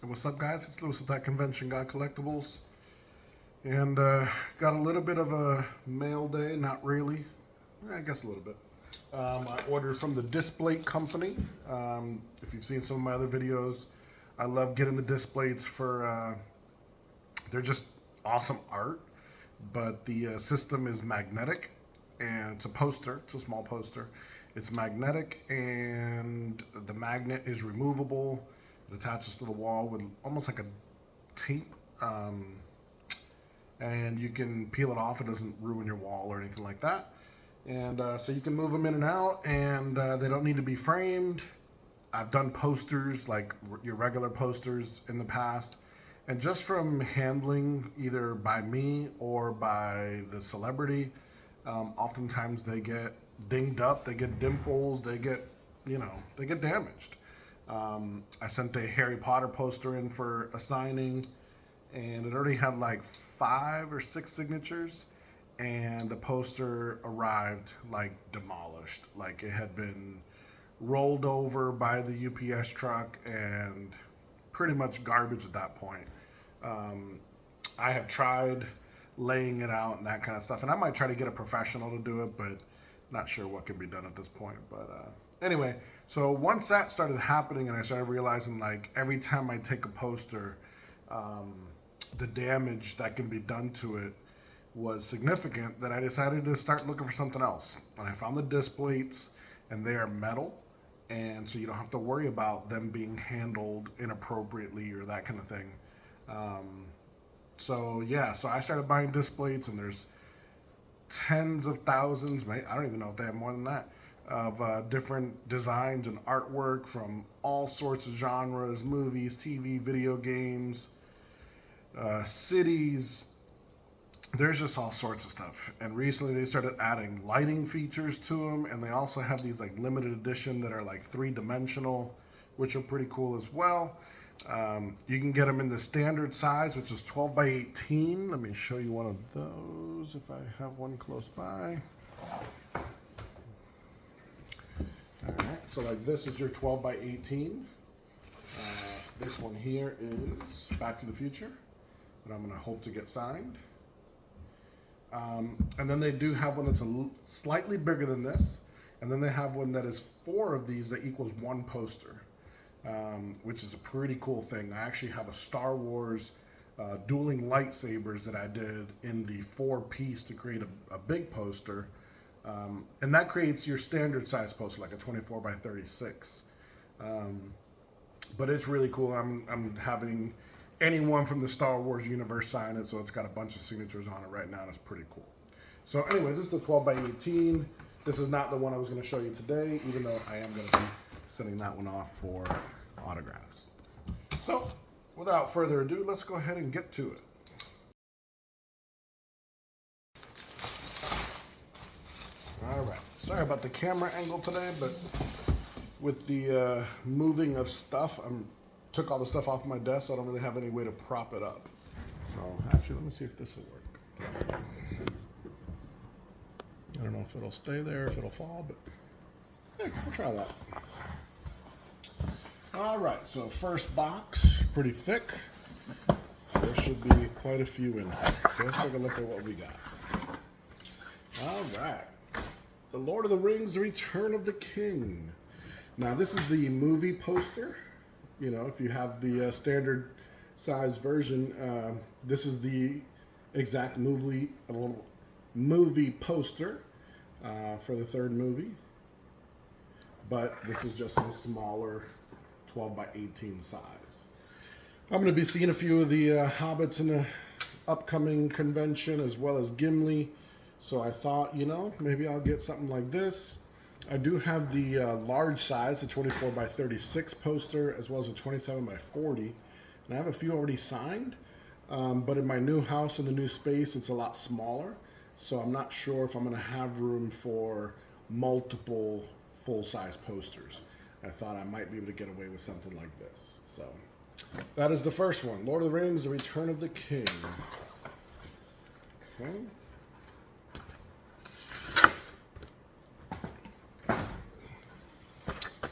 What's up, guys? It's Lewis with that convention guy, Collectibles, and got a little bit of a mail day. Not really, I guess a little bit. I ordered from the Displate company. If you've seen some of my other videos, I love getting the Displates for. They're just awesome art, but the system is magnetic, and it's a poster. It's a small poster. It's magnetic, and the magnet is removable. It attaches to the wall with almost like a tape, and you can peel it off. It doesn't ruin your wall or anything like that. And so you can move them in and out, and they don't need to be framed. I've done posters, like your regular posters, in the past, and just from handling either by me or by the celebrity, oftentimes they get dinged up, they get dimples, they get, they get damaged. I sent a Harry Potter poster in for a signing, and it already had like 5 or 6 signatures, and the poster arrived like demolished. Like it had been rolled over by the UPS truck and pretty much garbage at that point. I have tried laying it out and that kind of stuff, and I might try to get a professional to do it, but not sure what can be done at this point. But anyway, so once that started happening and I started realizing, like, every time I take a poster, the damage that can be done to it was significant, that I decided to start looking for something else. And I found the Displates, and they are metal, and so you don't have to worry about them being handled inappropriately or that kind of thing. So yeah, so I started buying Displates, and there's tens of thousands, I don't even know if they have more than that, of different designs and artwork from all sorts of genres: movies, TV, video games, cities. There's just all sorts of stuff. And recently they started adding lighting features to them, and they also have these like limited edition that are like 3-dimensional, which are pretty cool as well. You can get them in the standard size, which is 12 by 18. Let me show you one of those if I have one close by. All right, so like this is your 12 by 18. This one here is Back to the Future, that I'm gonna hope to get signed. And then they do have one that's slightly bigger than this, and then they have one that is 4 of these that equals 1 poster. Which is a pretty cool thing. I actually have a Star Wars dueling lightsabers that I did in the 4-piece to create a big poster. And that creates your standard size poster, like a 24 by 36. But it's really cool. I'm having anyone from the Star Wars universe sign it, so it's got a bunch of signatures on it right now, and it's pretty cool. So anyway, this is the 12 by 18. This is not the one I was going to show you today, even though I am going to be sending that one off for autographs. So, without further ado, let's go ahead and get to it. Alright, sorry about the camera angle today, but with the moving of stuff, I took all the stuff off my desk, so I don't really have any way to prop it up. So, actually, let me see if this will work. I don't know if it'll stay there, if it'll fall, but yeah, we'll try that. All right, so first box, pretty thick. There should be quite a few in here. So let's take a look at what we got. All right, The Lord of the Rings, The Return of the King. Now this is the movie poster. You know, if you have the standard size version, this is the exact movie poster for the 3rd movie. But this is just a smaller 12 by 18 size. I'm going to be seeing a few of the Hobbits in the upcoming convention, as well as Gimli. So I thought, maybe I'll get something like this. I do have the large size, the 24 by 36 poster, as well as a 27 by 40. And I have a few already signed. But in my new house, in the new space, it's a lot smaller. So I'm not sure if I'm going to have room for multiple full-size posters. I thought I might be able to get away with something like this. So that is the first one, Lord of the Rings, The Return of the King. Okay.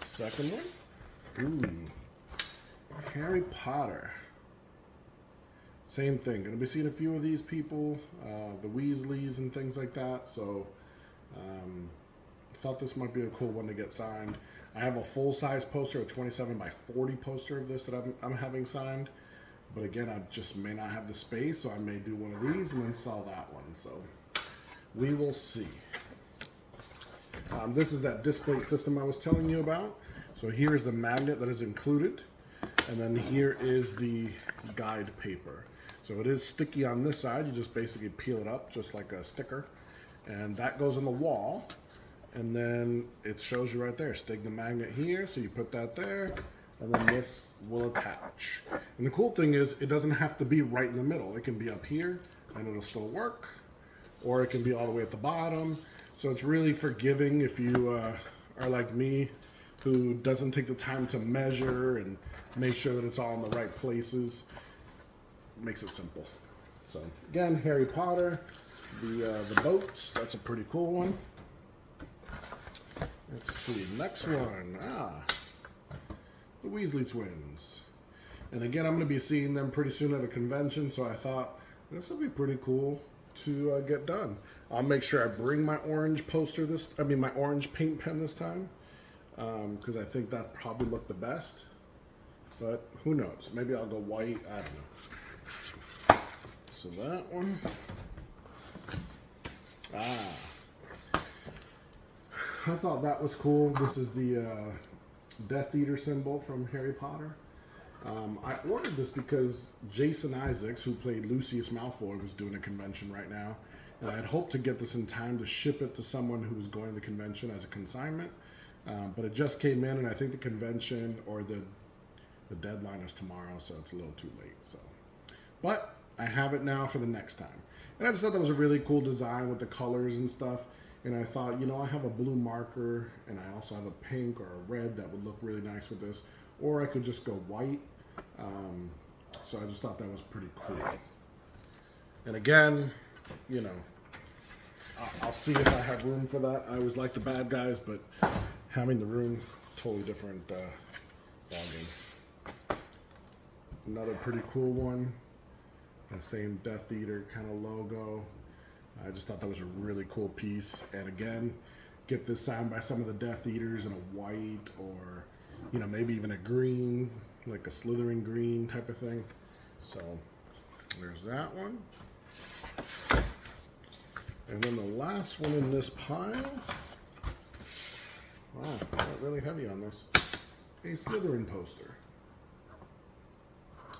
Second one. Ooh. Harry Potter. Same thing. Going to be seeing a few of these people, the Weasleys and things like that. So I thought this might be a cool one to get signed. I have a full-size poster, a 27 by 40 poster of this that I'm having signed. But again, I just may not have the space, so I may do one of these and then sell that one. So we will see. This is that Displate system I was telling you about. So here's the magnet that is included. And then here is the guide paper. So it is sticky on this side. You just basically peel it up just like a sticker. And that goes on the wall. And then it shows you right there. Stick the magnet here. So you put that there. And then this will attach. And the cool thing is it doesn't have to be right in the middle. It can be up here and it'll still work. Or it can be all the way at the bottom. So it's really forgiving if you are like me, who doesn't take the time to measure and make sure that it's all in the right places. Makes it simple. So again, Harry Potter, the boats, that's a pretty cool one. Let's see, next one. The Weasley twins. And again, I'm going to be seeing them pretty soon at a convention, so I thought this would be pretty cool to get done. I'll make sure I bring my orange poster my orange paint pen this time, because I think that probably looked the best. But who knows? Maybe I'll go white. I don't know. So that one. I thought that was cool. This is the Death Eater symbol from Harry Potter. I ordered this because Jason Isaacs, who played Lucius Malfoy, was doing a convention right now. And I had hoped to get this in time to ship it to someone who was going to the convention as a consignment. But it just came in, and I think the convention or the deadline is tomorrow, so it's a little too late. So, but I have it now for the next time. And I just thought that was a really cool design with the colors and stuff. And I thought, you know, I have a blue marker, and I also have a pink or a red that would look really nice with this. Or I could just go white. So I just thought that was pretty cool. And again, you know, I'll see if I have room for that. I always like the bad guys, but having the room, totally different ballgame. Another pretty cool one. The same Death Eater kind of logo. I just thought that was a really cool piece. And again, get this signed by some of the Death Eaters in a white or, you know, maybe even a green, like a Slytherin green type of thing. So there's that one. And then the last one in this pile. Wow, got really heavy on this. A Slytherin poster.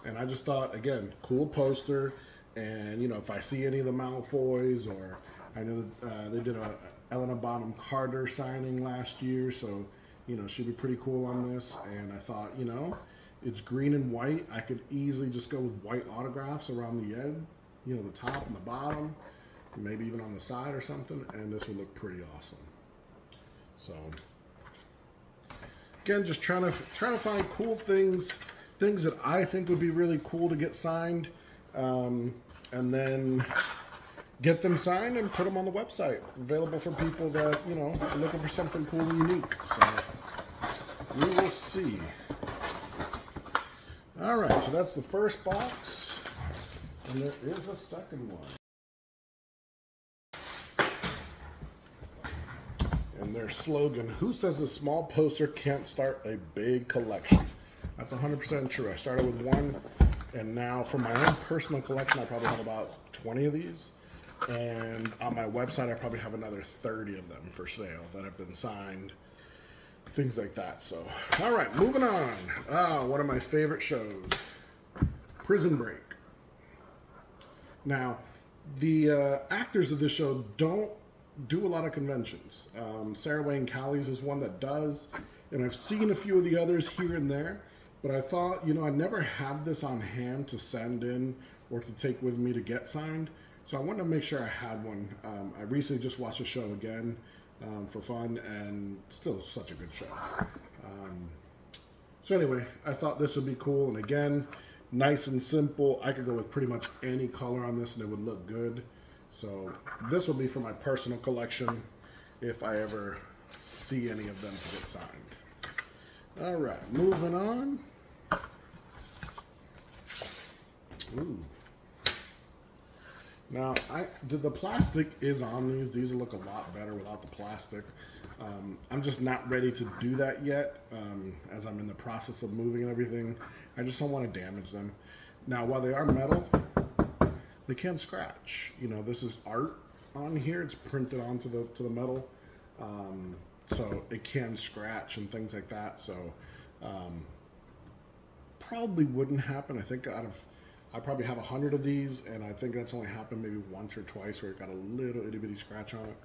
And I just thought, again, cool poster. And, you know, if I see any of the Malfoys, or I know that they did a Helena Bonham Carter signing last year, so, you know, she'd be pretty cool on this. And I thought, you know, it's green and white. I could easily just go with white autographs around the end, you know, the top and the bottom, maybe even on the side or something, and this would look pretty awesome. So, again, just trying to find cool things that I think would be really cool to get signed. And then get them signed and put them on the website, available for people that, you know, are looking for something cool and unique. So we will see. All right, so that's the first box, and there is a second one. And their slogan, "Who says a small poster can't start a big collection?" That's 100% true. I started with one. And now for my own personal collection, I probably have about 20 of these. And on my website, I probably have another 30 of them for sale that have been signed. Things like that. So, all right, moving on. One of my favorite shows, Prison Break. Now, the actors of this show don't do a lot of conventions. Sarah Wayne Callies is one that does. And I've seen a few of the others here and there. But I thought, you know, I never had this on hand to send in or to take with me to get signed. So I wanted to make sure I had one. I recently just watched the show again for fun, and still such a good show. So anyway, I thought this would be cool. And again, nice and simple. I could go with pretty much any color on this and it would look good. So this will be for my personal collection if I ever see any of them to get signed. All right, moving on. Ooh. Now, the plastic is on these. These look a lot better without the plastic. I'm just not ready to do that yet, as I'm in the process of moving and everything. I just don't want to damage them. Now, while they are metal, they can scratch. You know, this is art on here. It's printed onto the metal, so it can scratch and things like that. So, probably wouldn't happen. I think I probably have 100 of these, and I think that's only happened maybe once or twice where it got a little itty bitty scratch on it.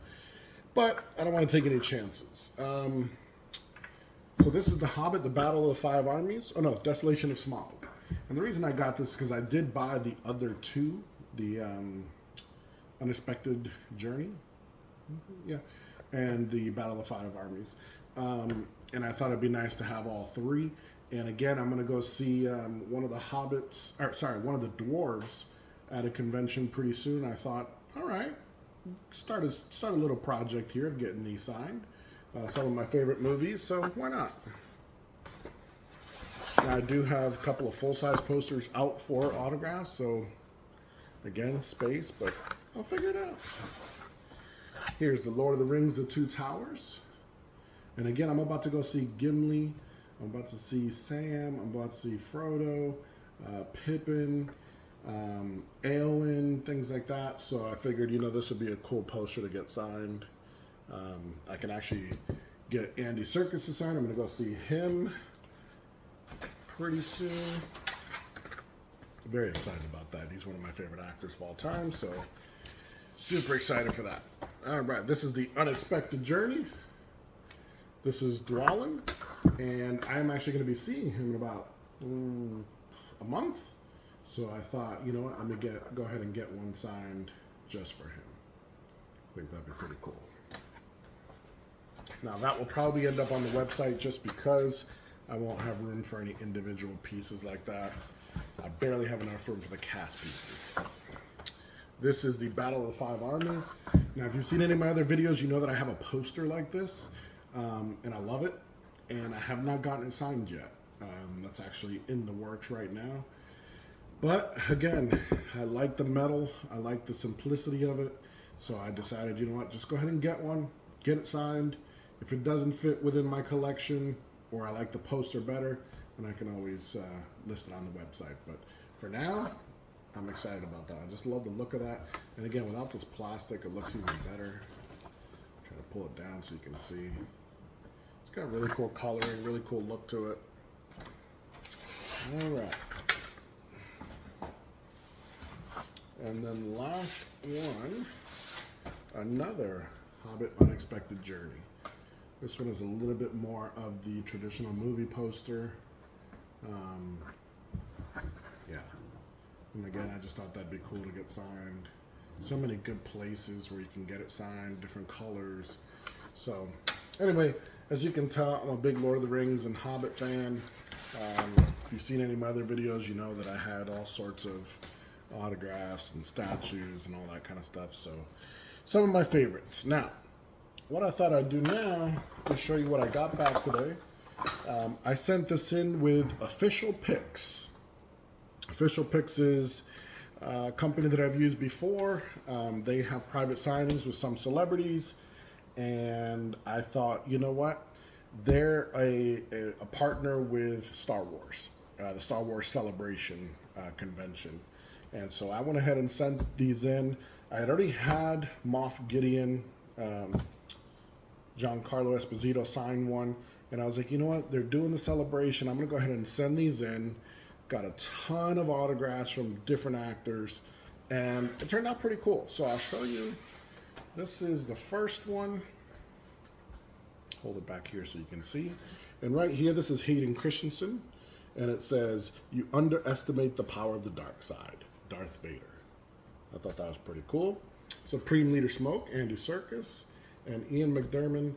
But I don't want to take any chances. So this is The Hobbit, The Battle of the Five Armies. Oh no, Desolation of Smaug. And the reason I got this is because I did buy the other two, the Unexpected Journey, yeah, and the Battle of the Five Armies. And I thought it'd be nice to have all three. And again, I'm going to go see one of the hobbits, or sorry, one of the dwarves at a convention pretty soon. I thought, all right, start a little project here of getting these signed. Some of my favorite movies, so why not? Now, I do have a couple of full-size posters out for autographs, so again, space, but I'll figure it out. Here's The Lord of the Rings, The Two Towers. And again, I'm about to go see Gimli. I'm about to see Sam. I'm about to see Frodo, Pippin, Eowyn, things like that. So I figured, you know, this would be a cool poster to get signed. I can actually get Andy Serkis to sign. I'm going to go see him pretty soon. Very excited about that. He's one of my favorite actors of all time, so super excited for that. All right, this is The Unexpected Journey. This is Dwalin, and I'm actually going to be seeing him in about a month. So I thought, you know what, I'm going to go ahead and get one signed just for him. I think that'd be pretty cool. Now that will probably end up on the website just because I won't have room for any individual pieces like that. I barely have enough room for the cast pieces. This is the Battle of the Five Armies. Now, if you've seen any of my other videos, you know that I have a poster like this, and I love it, and I have not gotten it signed yet. That's actually in the works right now. But again, I like the metal. I like the simplicity of it. So I decided, you know what, just go ahead and get one, get it signed. If it doesn't fit within my collection, or I like the poster better, then I can always list it on the website. But for now, I'm excited about that. I just love the look of that. And again, without this plastic, it looks even better. Try to pull it down so you can see. It's got really cool coloring, really cool look to it. All right. And then last one, another Hobbit Unexpected Journey. This one is a little bit more of the traditional movie poster. Yeah. And again, I just thought that'd be cool to get signed. So many good places where you can get it signed, different colors. So anyway, as you can tell, I'm a big Lord of the Rings and Hobbit fan. If you've seen any of my other videos, you know that I had all sorts of autographs and statues and all that kind of stuff. So some of my favorites. Now, what I thought I'd do now is show you what I got back today. I sent this in with Official Picks. Official Picks is a company that I've used before. They have private signings with some celebrities, and I thought, you know what? They're a partner with Star Wars, the Star Wars Celebration convention. And so I went ahead and sent these in. I had already had Moff Gideon, Giancarlo Esposito sign one. And I was like, you know what? They're doing the celebration. I'm going to go ahead and send these in. Got a ton of autographs from different actors. And it turned out pretty cool. So I'll show you. This is the first one. Hold it back here so you can see. And right here, this is Hayden Christensen. And it says, "You underestimate the power of the dark side, Darth Vader." I thought that was pretty cool. Supreme Leader Smoke, Andy Serkis. And Ian McDermott,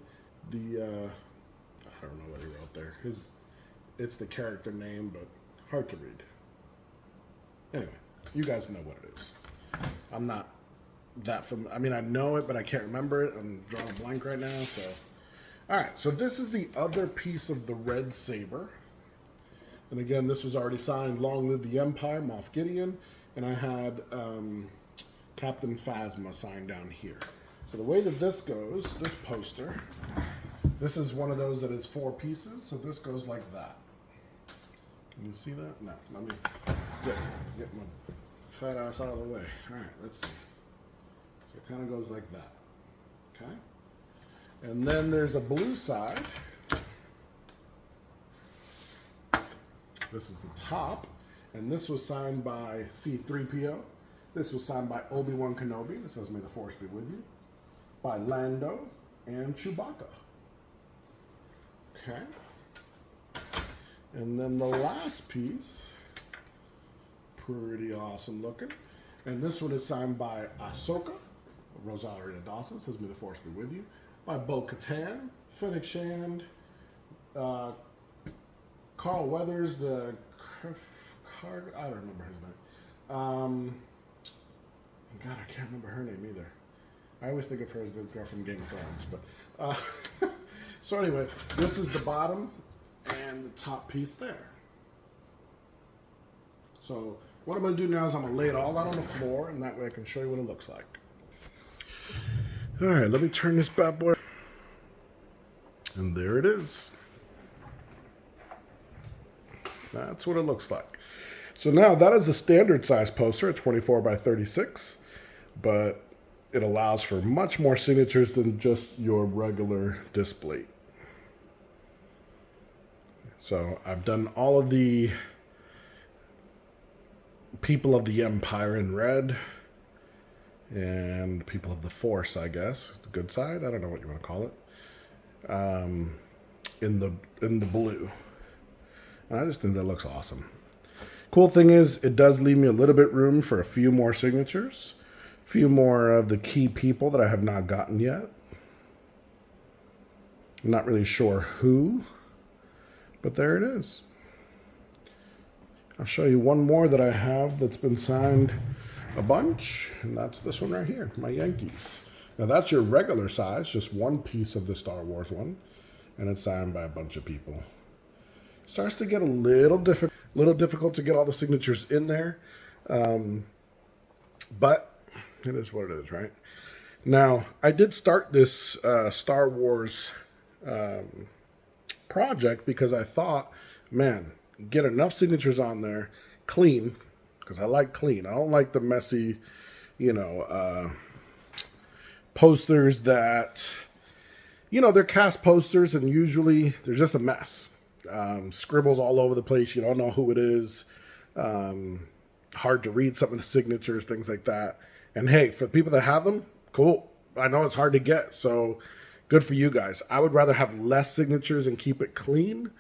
I don't know what he wrote there. It's the character name, but hard to read. Anyway, you guys know what it is. I'm not that familiar. I mean, I know it, but I can't remember it. I'm drawing a blank right now. So, all right. So this is the other piece of the red saber. And again, this was already signed, "Long Live the Empire," Moff Gideon. and I had Captain Phasma signed down here. So the way that this goes, this poster, this is one of those that is 4 pieces, so this goes like that. Can you see that? No, let me get my fat ass out of the way. All right, let's see. So it kind of goes like that, okay? And then there's a blue side. This is the top, and this was signed by C-3PO. This was signed by Obi-Wan Kenobi. This says, "May the Force be with you." By Lando and Chewbacca. Okay. And then the last piece, pretty awesome looking. And this one is signed by Ahsoka, Rosario Dawson, says, "May the Force be with you." By Bo-Katan, Fennec Shand, Carl Weathers, I don't remember his name. God, I can't remember her name either. I always think of her as the girl from Game of Thrones, but so anyway, this is the bottom and the top piece there. So what I'm going to do now is I'm going to lay it all out on the floor, and that way I can show you what it looks like. All right, let me turn this bad boy, and there it is. That's what it looks like. So now that is a standard size poster at 24 by 36, but it allows for much more signatures than just your regular Displate. So I've done all of the people of the Empire in red and people of the Force, I guess, the good side. I don't know what you want to call it. In the blue. And I just think that looks awesome. Cool thing is, it does leave me a little bit room for a few more signatures. A few more of the key people that I have not gotten yet. I'm not really sure who, but there it is. I'll show you one more that I have that's been signed a bunch, and that's this one right here, my Yankees. Now that's your regular size, just one piece of the Star Wars one, and it's signed by a bunch of people. Starts to get a little difficult to get all the signatures in there, but it is what it is, right? Now, I did start this Star Wars project because I thought, man, get enough signatures on there, clean, because I like clean. I don't like the messy, posters that, they're cast posters, and usually they're just a mess. Scribbles all over the place. You don't know who it is. Hard to read some of the signatures, things like that. And hey, for the people that have them, cool. I know it's hard to get, so good for you guys. I would rather have less signatures and keep it clean,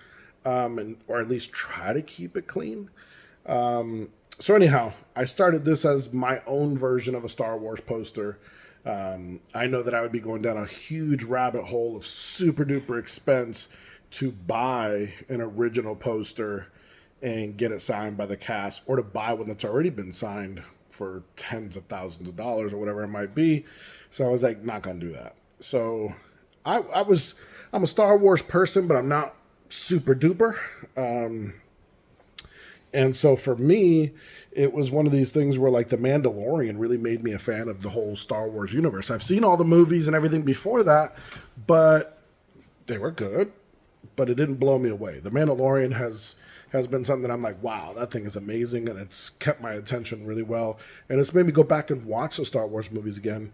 or at least try to keep it clean. So anyhow, I started this as my own version of a Star Wars poster. I know that I would be going down a huge rabbit hole of super duper expense to buy an original poster and get it signed by the cast, or to buy one that's already been signed for tens of thousands of dollars or whatever it might be. So I was like, not gonna do that. So I'm a Star Wars person, but I'm not super duper. And so for me, it was one of these things where, like, The Mandalorian really made me a fan of the whole Star Wars universe. I've seen all the movies and everything before that, but they were good, but it didn't blow me away. The Mandalorian has been something that I'm like, wow, that thing is amazing, and it's kept my attention really well. And it's made me go back and watch the Star Wars movies again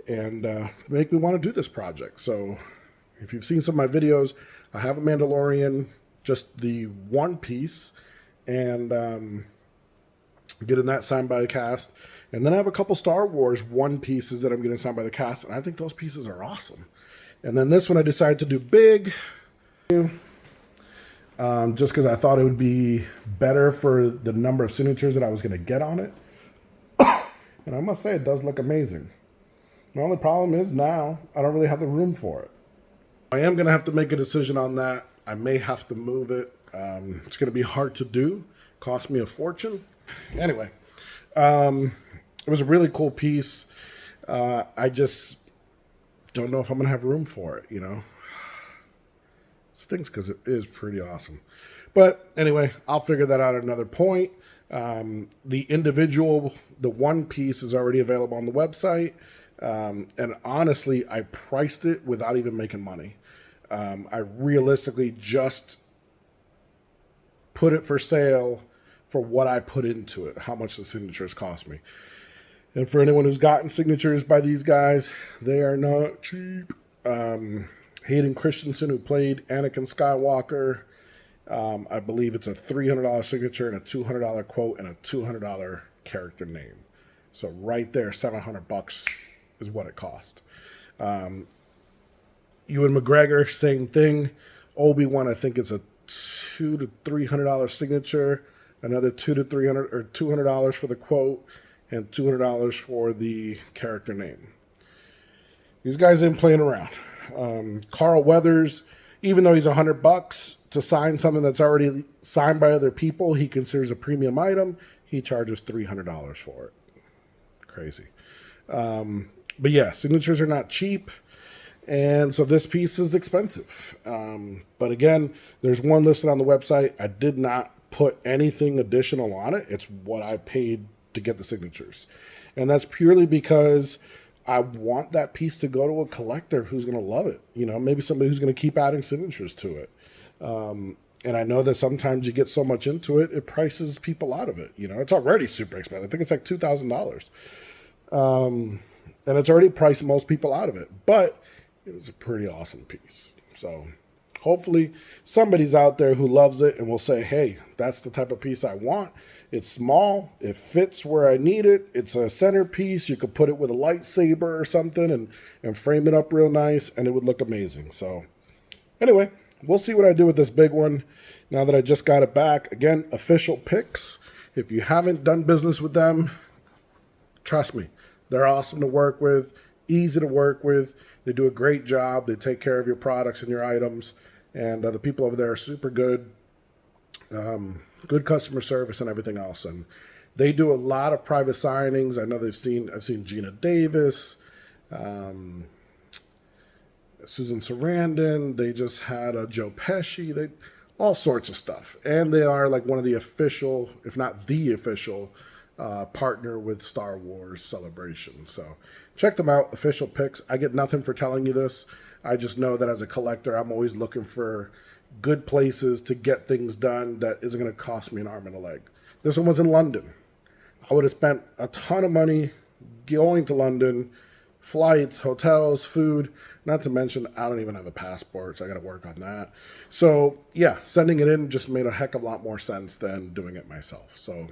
and make me want to do this project. So if you've seen some of my videos, I have a Mandalorian, just the one piece, and getting that signed by the cast. And then I have a couple Star Wars one pieces that I'm getting signed by the cast, and I think those pieces are awesome. And then this one I decided to do big, just because I thought it would be better for the number of signatures that I was going to get on it. And I must say, it does look amazing. The only problem is now I don't really have the room for it. I am going to have to make a decision on that. I may have to move it. It's going to be hard to do. Cost me a fortune. Anyway, it was a really cool piece. I just don't know if I'm going to have room for it, Stinks because it is pretty awesome. But anyway, I'll figure that out at another point. The individual, the one piece is already available on the website. And honestly, I priced it without even making money. I realistically just put it for sale for what I put into it, how much the signatures cost me. And for anyone who's gotten signatures by these guys, they are not cheap. Hayden Christensen, who played Anakin Skywalker, I believe it's a $300 signature and a $200 quote and a $200 character name. So right there, $700 is what it cost. Ewan McGregor, same thing. Obi-Wan, I think it's a $200 to $300 signature, another $200 to $300 or $200 for the quote, and $200 for the character name. These guys ain't playing around. Carl Weathers, even though he's $100 to sign something that's already signed by other people, he considers a premium item. He charges $300 for it. Crazy. But yeah, signatures are not cheap. And so this piece is expensive. But again, there's one listed on the website. I did not put anything additional on it. It's what I paid to get the signatures. And that's purely because I want that piece to go to a collector who's going to love it. You know, maybe somebody who's going to keep adding signatures to it. And I know that sometimes you get so much into it, it prices people out of it. You know, it's already super expensive. I think it's like $2,000. And it's already priced most people out of it. But it is a pretty awesome piece. So hopefully somebody's out there who loves it and will say, hey, that's the type of piece I want. It's small. It fits where I need it. It's a centerpiece. You could put it with a lightsaber or something and frame it up real nice, and it would look amazing. So anyway, we'll see what I do with this big one now that I just got it back. Again, Official Picks. If you haven't done business with them, trust me, they're awesome to work with, easy to work with. They do a great job. They take care of your products and your items. And the people over there are super good. Good customer service and everything else. And they do a lot of private signings. I know I've seen Gina Davis, Susan Sarandon. They just had Joe Pesci. All sorts of stuff. And they are like one of the official, if not the official, partner with Star Wars Celebration. So check them out, Official Picks. I get nothing for telling you this. I just know that as a collector, I'm always looking for good places to get things done that isn't going to cost me an arm and a leg. This one was in London. I would have spent a ton of money going to London, flights, hotels, food, not to mention I don't even have a passport, so I got to work on that. So yeah, sending it in just made a heck of a lot more sense than doing it myself. So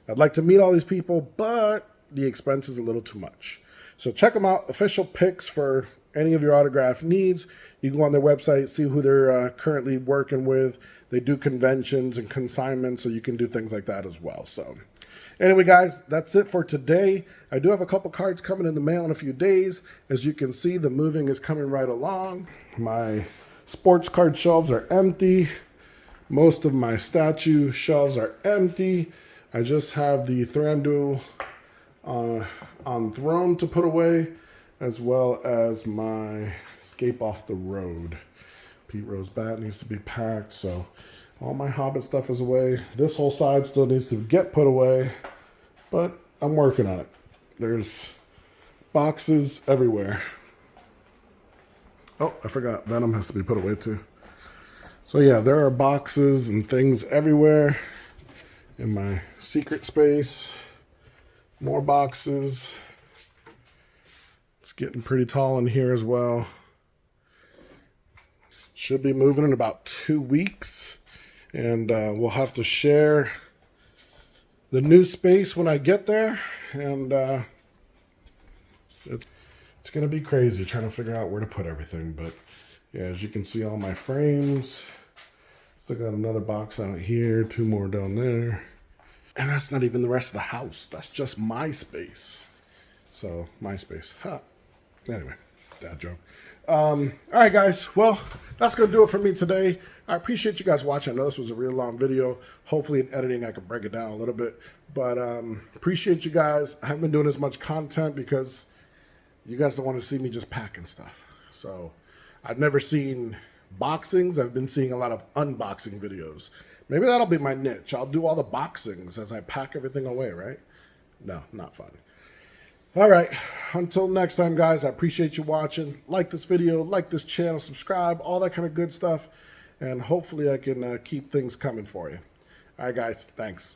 I'd like to meet all these people, but the expense is a little too much. So check them out, Official Picks, for any of your autograph needs. You can go on their website, see who they're currently working with. They do conventions and consignments, so you can do things like that as well. So anyway, guys, that's it for today. I do have a couple cards coming in the mail in a few days. As you can see, the moving is coming right along. My sports card shelves are empty. Most of my statue shelves are empty. I just have the Thranduil on throne to put away, as well as my Escape Off the Road. Pete Rose bat needs to be packed, so all my Hobbit stuff is away. This whole side still needs to get put away, but I'm working on it. There's boxes everywhere. Oh, I forgot. Venom has to be put away too. So yeah, there are boxes and things everywhere in my secret space. More boxes. It's getting pretty tall in here as well. Should be moving in about 2 weeks. And we'll have to share the new space when I get there. And it's going to be crazy trying to figure out where to put everything. But yeah, as you can see, all my frames. Still got another box out here, 2 more down there. And that's not even the rest of the house. That's just my space. So, my space. Huh. Anyway, dad joke. All right, guys. Well, that's going to do it for me today. I appreciate you guys watching. I know this was a real long video. Hopefully in editing I can break it down a little bit. But appreciate you guys. I haven't been doing as much content because you guys don't want to see me just packing stuff. So, I've never seen boxings. I've been seeing a lot of unboxing videos. Maybe that'll be my niche. I'll do all the boxings as I pack everything away, right? No, not fun. All right. Until next time, guys, I appreciate you watching. Like this video, like this channel, subscribe, all that kind of good stuff. And hopefully I can keep things coming for you. All right, guys. Thanks.